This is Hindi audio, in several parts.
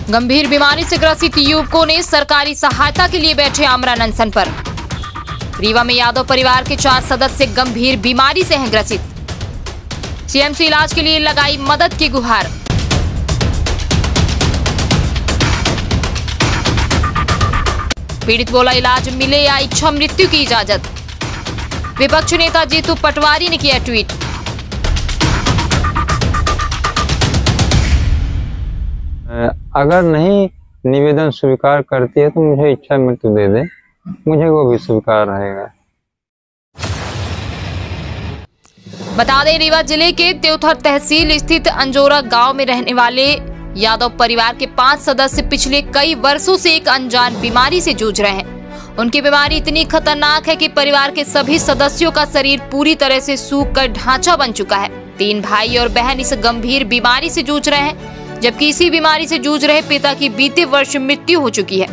गंभीर बीमारी से ग्रसित युवकों ने सरकारी सहायता के लिए बैठे आमरण अनशन पर। रीवा में यादव परिवार के 4 सदस्य गंभीर बीमारी से हैं ग्रसित। सीएम से इलाज के लिए लगाई मदद की गुहार। पीड़ित बोला, इलाज मिले या इच्छा मृत्यु की इजाजत। विपक्ष नेता जीतू पटवारी ने किया ट्वीट। अगर नहीं निवेदन स्वीकार करती है तो मुझे इच्छा मृत्यु दे दे, मुझे वो भी स्वीकार रहेगा। बता दें, रीवा जिले के त्योथर तहसील स्थित अंजोरा गांव में रहने वाले यादव परिवार के 5 सदस्य पिछले कई वर्षों से एक अनजान बीमारी से जूझ रहे हैं। उनकी बीमारी इतनी खतरनाक है कि परिवार के सभी सदस्यों का शरीर पूरी तरह से सूख कर ढांचा बन चुका है। 3 भाई और बहन इस गंभीर बीमारी से जूझ रहे हैं, जबकि इसी बीमारी से जूझ रहे पिता की बीते वर्ष मृत्यु हो चुकी है।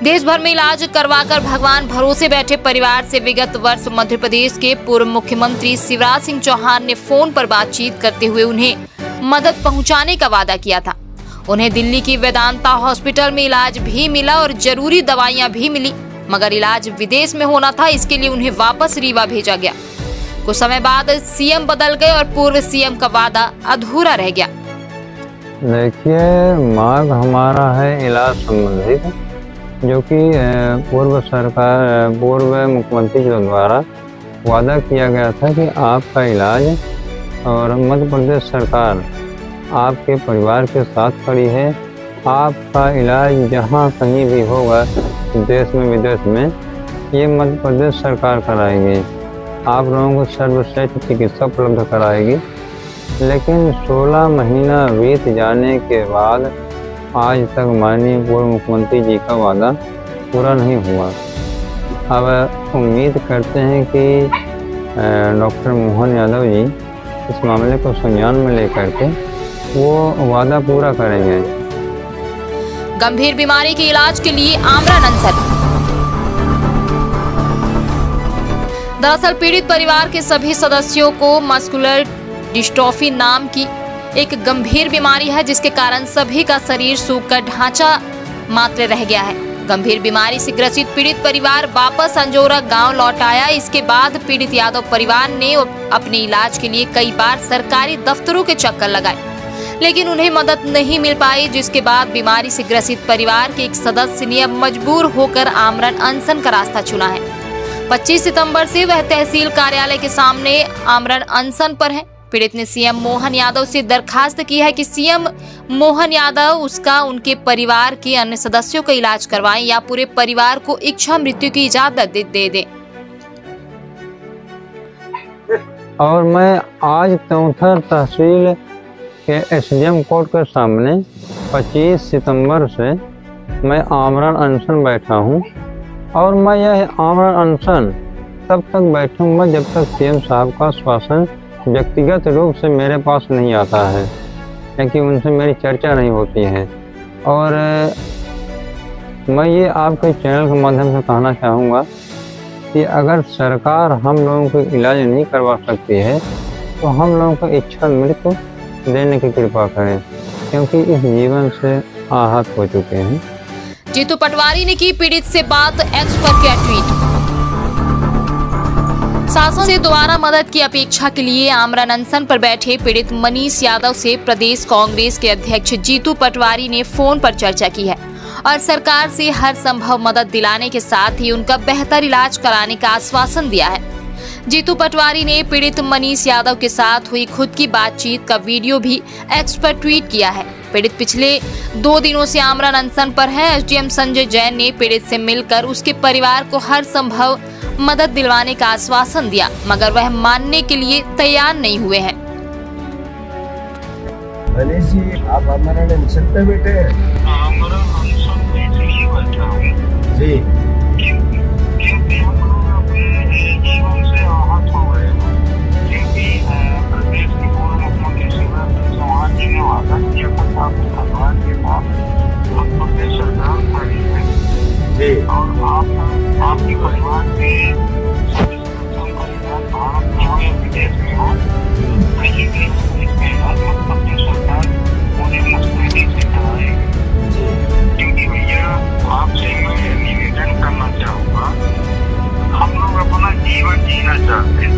देश भर में इलाज करवाकर भगवान भरोसे बैठे परिवार से विगत वर्ष मध्य प्रदेश के पूर्व मुख्यमंत्री शिवराज सिंह चौहान ने फोन पर बातचीत करते हुए उन्हें मदद पहुंचाने का वादा किया था। उन्हें दिल्ली की वेदांता हॉस्पिटल में इलाज भी मिला और जरूरी दवाइयां भी मिली, मगर इलाज विदेश में होना था, इसके लिए उन्हें वापस रीवा भेजा गया। कुछ समय बाद सीएम बदल गए और पूर्व सीएम का वादा अधूरा रह गया। देखिए, मांग हमारा है इलाज संबंधित, जो कि पूर्व मुख्यमंत्री जी द्वारा वादा किया गया था कि आपका इलाज, और मध्य प्रदेश सरकार आपके परिवार के साथ खड़ी है। आपका इलाज जहां कहीं भी होगा, देश में विदेश में, ये मध्य प्रदेश सरकार कराएगी। आप लोगों को सर्वश्रेष्ठ चिकित्सा उपलब्ध कराएगी। लेकिन 16 महीना बीत जाने के बाद आज तक माननीय पूर्व मुख्यमंत्री जी का वादा पूरा नहीं हुआ। अब उम्मीद करते हैं कि डॉक्टर मोहन यादव जी इस मामले को संज्ञान में लेकर के वो वादा पूरा करेंगे। गंभीर बीमारी के इलाज के लिए आमरण अनशन। दरअसल पीड़ित परिवार के सभी सदस्यों को मस्कुलर डिस्ट्रोफी नाम की एक गंभीर बीमारी है, जिसके कारण सभी का शरीर सूखकर ढांचा मात्र रह गया है। गंभीर बीमारी से ग्रसित पीड़ित परिवार वापस अंजोरा गांव लौट आया। इसके बाद पीड़ित यादव परिवार ने अपने इलाज के लिए कई बार सरकारी दफ्तरों के चक्कर लगाए, लेकिन उन्हें मदद नहीं मिल पाई, जिसके बाद बीमारी से ग्रसित परिवार के एक सदस्य ने अब मजबूर होकर आमरण अनशन का रास्ता चुना है। 25 सितंबर से वह तहसील कार्यालय के सामने आमरण अनशन पर है। पीड़ित ने सीएम मोहन यादव से दरखास्त की है कि सीएम मोहन यादव उसका उनके परिवार के अन्य सदस्यों का इलाज करवाएं या पूरे परिवार को इच्छा मृत्यु की इजाजत दे दें। और मैं आज त्योथर तहसील के एसडीएम कोर्ट के सामने 25 सितंबर से मैं आमरण अनशन बैठा हूं, और मैं यह आमरण अनशन तब तक बैठूंगा जब तक सीएम साहब का आश्वासन व्यक्तिगत रूप से मेरे पास नहीं आता है, क्योंकि उनसे मेरी चर्चा नहीं होती है। और मैं ये आपके चैनल के माध्यम से कहना चाहूँगा कि अगर सरकार हम लोगों को इलाज नहीं करवा सकती है तो हम लोगों को इच्छा मृत्यु देने की कृपा करें, क्योंकि इस जीवन से आहत हो चुके हैं। जीतू पटवारी ने की पीड़ित से बात, एक्स पर किया ट्वीट। शासन से दोबारा मदद की अपेक्षा के लिए आमरण अनशन पर बैठे पीड़ित मनीष यादव से प्रदेश कांग्रेस के अध्यक्ष जीतू पटवारी ने फोन पर चर्चा की है और सरकार से हर संभव मदद दिलाने के साथ ही उनका बेहतर इलाज कराने का आश्वासन दिया है। जीतू पटवारी ने पीड़ित मनीष यादव के साथ हुई खुद की बातचीत का वीडियो भी एक्स पर ट्वीट किया है। पीड़ित पिछले 2 दिनों से आमरण अनशन पर है। एसडीएम संजय जैन ने पीड़ित से मिलकर उसके परिवार को हर संभव मदद दिलवाने का आश्वासन दिया, मगर वह मानने के लिए तैयार नहीं हुए हैं। मनीष जी, आप आमरण अनशन पे बैठे हैं? आमरण अनशन पे इसलिए बैठा हूँ जी, क्योंकि हम लोग अपने जीवन से आहत हो गए हैं। क्योंकि प्रदेश के पूर्व मुख्यमंत्री शिवराज सिंह चौहान जी ने वादा किया था आपके परिवार के साथ मध्य प्रदेश सरकार खड़ी है जी, और आपके परिवार के सभी सदस्यों का इलाज भारत में हो प्रदेश में हो, कहीं भी इसका इलाज मतलब सरकार पूरी मुस्तैदी से कराएगी। क्योंकि भैया आपसे मैं निवेदन करना चाहूँगा, हम लोग अपना जीवन जीना चाहते हैं।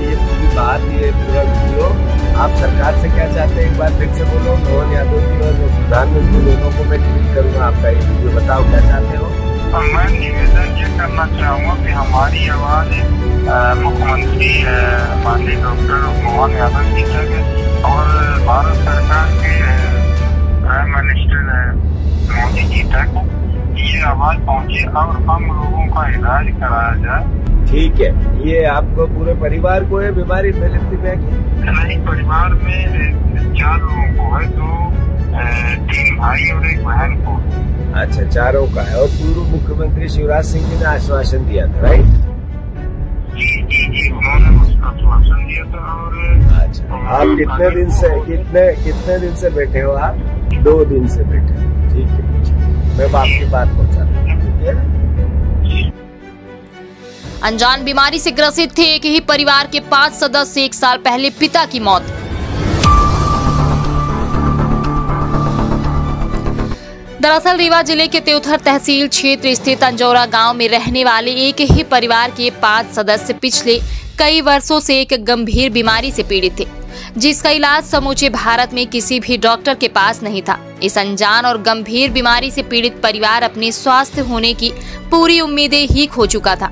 ये पूरी बात, ये पूरा वीडियो आप सरकार से क्या चाहते हैं, एक बार फिर से बोलो। मोहन यादव जी और प्रधानमंत्री दोनों को मैं ट्वीट करूँगा आपका ये वीडियो, बताओ क्या चाहते हो। मैं निवेदन ये करना चाहूँगा कि हमारी आवाज़ मुख्यमंत्री माननीय डॉक्टर मोहन यादव जी तक और भारत सरकार के प्राइम मिनिस्टर मोदी जी तक ये आवाज़ पहुँचे और हम लोगों का इलाज कराया जाए। ठीक है, ये आपको पूरे परिवार को है बीमारी थैलेसीमिया की? नहीं, परिवार में 4 लोगों को है, 3 भाई और 1 बहन को। अच्छा, 4 का है। और पूर्व मुख्यमंत्री शिवराज सिंह जी ने आश्वासन दिया था, राइट? जी, उन्होंने आश्वासन दिया था। और अच्छा, आप कितने दिन से बैठे हो आप? 2 दिन से बैठे हो। ठीक है, मैं आपकी बात पहुँचा दूँ। ठीक है। अनजान बीमारी से ग्रसित थे एक ही परिवार के 5 सदस्य, 1 साल पहले पिता की मौत। दरअसल रीवा जिले के त्योथर तहसील क्षेत्र स्थित अंजोरा गांव में रहने वाले एक ही परिवार के 5 सदस्य पिछले कई वर्षों से एक गंभीर बीमारी से पीड़ित थे, जिसका इलाज समूचे भारत में किसी भी डॉक्टर के पास नहीं था। इस अनजान और गंभीर बीमारी से पीड़ित परिवार अपने स्वस्थ होने की पूरी उम्मीदें ही खो चुका था।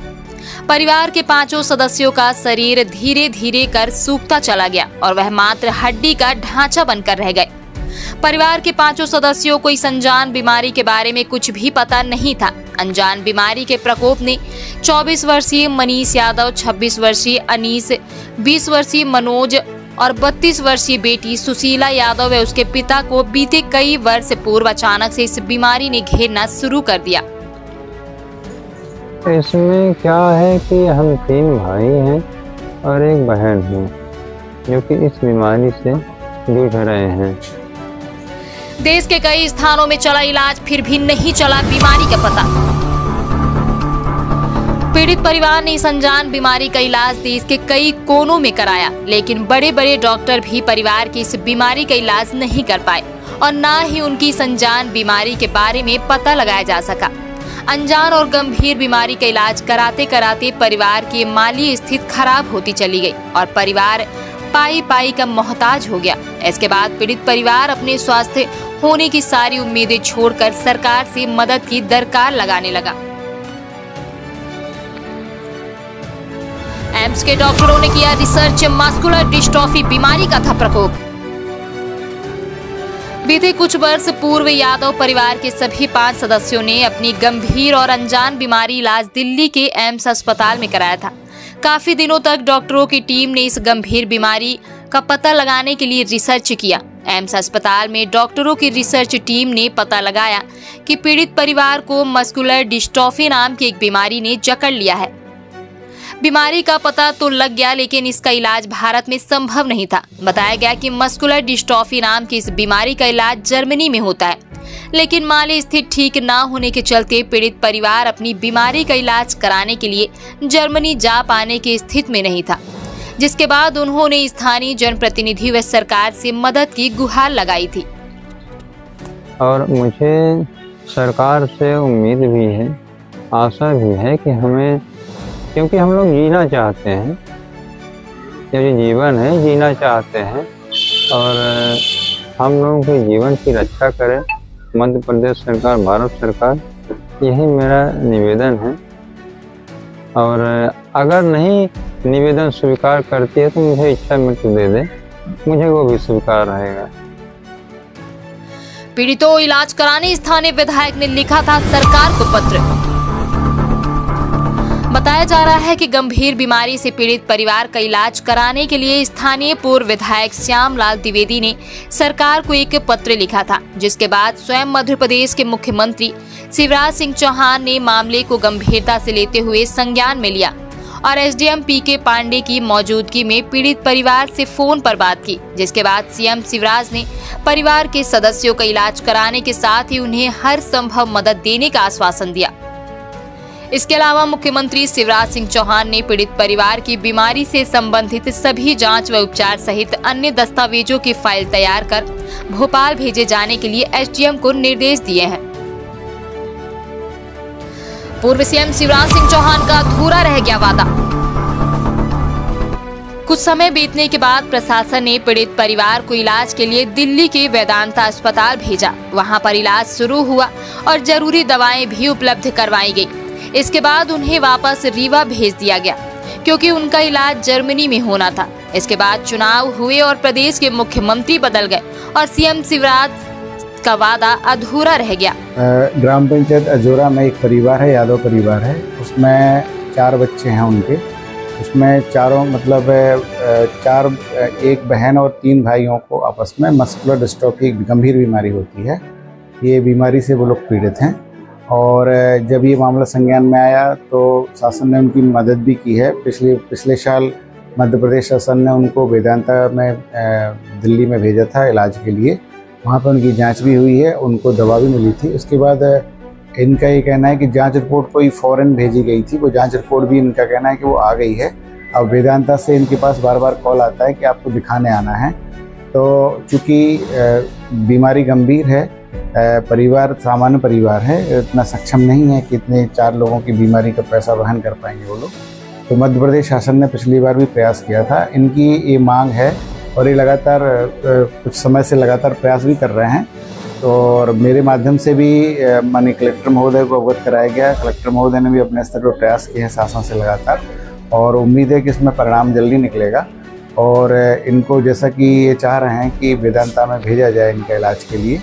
परिवार के 5 सदस्यों का शरीर धीरे धीरे कर सूखता चला गया और वह मात्र हड्डी का ढांचा बनकर रह गए। परिवार के 5 सदस्यों को इस अनजान बीमारी के बारे में कुछ भी पता नहीं था। अनजान बीमारी के प्रकोप ने 24 वर्षीय मनीष यादव, 26 वर्षीय अनीस, 20 वर्षीय मनोज और 32 वर्षीय बेटी सुशीला यादव व उसके पिता को बीते कई वर्ष पूर्व अचानक से इस बीमारी ने घेरना शुरू कर दिया। इसमें क्या है कि हम 3 भाई हैं और 1 बहन है जो कि इस बीमारी से जूझ रहे हैं। देश के कई स्थानों में चला इलाज, फिर भी नहीं चला बीमारी का पता। पीड़ित परिवार ने इस अनजान बीमारी का इलाज देश के कई कोनों में कराया, लेकिन बड़े बड़े डॉक्टर भी परिवार की इस बीमारी का इलाज नहीं कर पाए और न ही उनकी इस अनजान बीमारी के बारे में पता लगाया जा सका। अनजान और गंभीर बीमारी का इलाज कराते कराते परिवार की माली स्थिति खराब होती चली गई और परिवार पाई पाई का मोहताज हो गया। इसके बाद पीड़ित परिवार अपने स्वास्थ्य होने की सारी उम्मीदें छोड़कर सरकार से मदद की दरकार लगाने लगा। एम्स के डॉक्टरों ने किया रिसर्च, मस्कुलर डिस्ट्रॉफी बीमारी का था प्रकोप। बीते कुछ वर्ष पूर्व यादव परिवार के सभी 5 सदस्यों ने अपनी गंभीर और अनजान बीमारी इलाज दिल्ली के एम्स अस्पताल में कराया था। काफी दिनों तक डॉक्टरों की टीम ने इस गंभीर बीमारी का पता लगाने के लिए रिसर्च किया। एम्स अस्पताल में डॉक्टरों की रिसर्च टीम ने पता लगाया कि पीड़ित परिवार को मस्कुलर डिस्ट्रॉफी नाम की एक बीमारी ने जकड़ लिया है। बीमारी का पता तो लग गया, लेकिन इसका इलाज भारत में संभव नहीं था। बताया गया कि मस्कुलर डिस्ट्रॉफी नाम की इस बीमारी का इलाज जर्मनी में होता है, लेकिन माली स्थिति ठीक न होने के चलते पीड़ित परिवार अपनी बीमारी का इलाज कराने के लिए जर्मनी जा पाने की स्थिति में नहीं था, जिसके बाद उन्होंने स्थानीय जनप्रतिनिधि व सरकार से मदद की गुहार लगाई थी। और मुझे सरकार से उम्मीद भी है, आशा भी है कि हमें, क्योंकि हम लोग जीना चाहते हैं, ये जीवन है, जीना चाहते हैं और हम लोगों के जीवन की रक्षा करें मध्य प्रदेश सरकार, भारत सरकार, यही मेरा निवेदन है। और अगर नहीं निवेदन स्वीकार करती है तो मुझे इच्छा मृत्यु दे दे, मुझे वो भी स्वीकार रहेगा। पीड़ितों इलाज कराने स्थानीय विधायक ने लिखा था सरकार को पत्र। बताया जा रहा है कि गंभीर बीमारी से पीड़ित परिवार का इलाज कराने के लिए स्थानीय पूर्व विधायक श्यामलाल द्विवेदी ने सरकार को एक पत्र लिखा था, जिसके बाद स्वयं मध्य प्रदेश के मुख्यमंत्री शिवराज सिंह चौहान ने मामले को गंभीरता से लेते हुए संज्ञान में लिया और एसडीएम पीके पांडे की मौजूदगी में पीड़ित परिवार से फोन पर बात की, जिसके बाद सीएम शिवराज ने परिवार के सदस्यों का इलाज कराने के साथ ही उन्हें हर संभव मदद देने का आश्वासन दिया। इसके अलावा मुख्यमंत्री शिवराज सिंह चौहान ने पीड़ित परिवार की बीमारी से संबंधित सभी जांच व उपचार सहित अन्य दस्तावेजों की फाइल तैयार कर भोपाल भेजे जाने के लिए एसडीएम को निर्देश दिए हैं। पूर्व सीएम शिवराज सिंह चौहान का अधूरा रह गया वादा। कुछ समय बीतने के बाद प्रशासन ने पीड़ित परिवार को इलाज के लिए दिल्ली के वेदांता अस्पताल भेजा। वहां पर इलाज शुरू हुआ और जरूरी दवाएं भी उपलब्ध करवाई गई। इसके बाद उन्हें वापस रीवा भेज दिया गया क्योंकि उनका इलाज जर्मनी में होना था। इसके बाद चुनाव हुए और प्रदेश के मुख्यमंत्री बदल गए और सीएम शिवराज का वादा अधूरा रह गया। ग्राम पंचायत अजोरा में एक परिवार है, यादव परिवार है। उसमें 4 बच्चे हैं उनके। उसमें चारों एक बहन और 3 भाइयों को आपस में मस्कुलर डिस्ट्रॉफी एक गंभीर बीमारी होती है। ये बीमारी से वो लोग पीड़ित हैं और जब ये मामला संज्ञान में आया तो शासन ने उनकी मदद भी की है। पिछले साल मध्य प्रदेश शासन ने उनको वेदांता में दिल्ली में भेजा था इलाज के लिए। वहाँ पर उनकी जांच भी हुई है, उनको दवा भी मिली थी। उसके बाद इनका ये कहना है कि जांच रिपोर्ट कोई फॉरेन भेजी गई थी, वो जांच रिपोर्ट भी इनका कहना है कि वो आ गई है। अब वेदांता से इनके पास बार बार कॉल आता है कि आपको दिखाने आना है। तो चूँकि बीमारी गंभीर है, परिवार सामान्य परिवार है, इतना सक्षम नहीं है कि इतने 4 लोगों की बीमारी का पैसा वहन कर पाएंगे वो लोग। तो मध्य प्रदेश शासन ने पिछली बार भी प्रयास किया था। इनकी ये मांग है और ये लगातार कुछ समय से लगातार प्रयास भी कर रहे हैं। तो और मेरे माध्यम से भी माननीय कलेक्टर महोदय को अवगत कराया गया। कलेक्टर महोदय ने भी अपने स्तर पर प्रयास किए हैं शासन से लगातार और उम्मीद है कि इसमें परिणाम जल्दी निकलेगा। और इनको जैसा कि ये चाह रहे हैं कि वेदांता में भेजा जाए इनका इलाज के लिए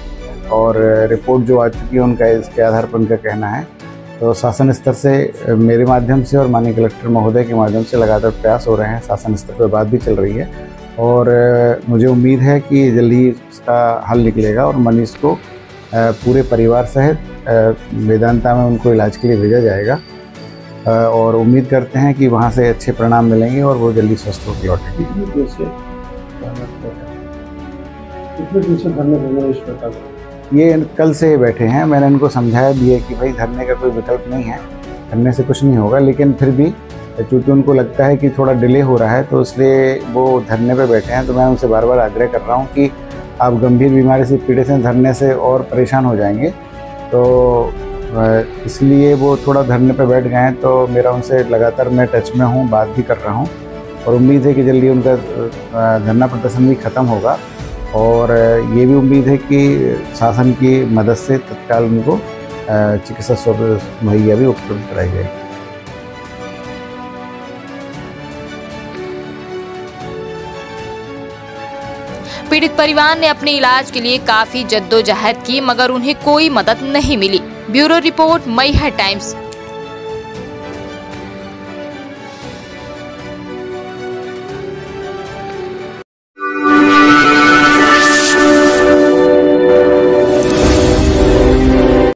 और रिपोर्ट जो आ चुकी है उनका इसके आधार पर उनका कहना है। तो शासन स्तर से मेरे माध्यम से और माननीय कलेक्टर महोदय के माध्यम से लगातार प्रयास हो रहे हैं। शासन स्तर पर बात भी चल रही है और मुझे उम्मीद है कि जल्दी ही इसका हल निकलेगा और मनीष को पूरे परिवार सहित वेदांता में उनको इलाज के लिए भेजा जाएगा। और उम्मीद करते हैं कि वहाँ से अच्छे परिणाम मिलेंगे और वो जल्दी स्वस्थ होकर लौटेंगे। ये कल से बैठे हैं। मैंने इनको समझाया भी है कि भाई धरने का कोई विकल्प नहीं है, धरने से कुछ नहीं होगा, लेकिन फिर भी चूँकि उनको लगता है कि थोड़ा डिले हो रहा है तो इसलिए वो धरने पे बैठे हैं। तो मैं उनसे बार बार आग्रह कर रहा हूँ कि आप गंभीर बीमारी से पीड़ित हैं, धरने से और परेशान हो जाएंगे। तो इसलिए वो थोड़ा धरने पे बैठ गए हैं। तो मेरा उनसे लगातार मैं टच में हूँ, बात भी कर रहा हूँ और उम्मीद है कि जल्दी उनका धरना प्रदर्शन भी ख़त्म होगा। और ये भी उम्मीद है कि शासन की मदद से तत्काल उनको चिकित्सा सुविधा मुहैया भी उपलब्ध कराई जाएगी। पीड़ित परिवार ने अपने इलाज के लिए काफी जद्दोजहद की मगर उन्हें कोई मदद नहीं मिली। Bureau report, Maihar times.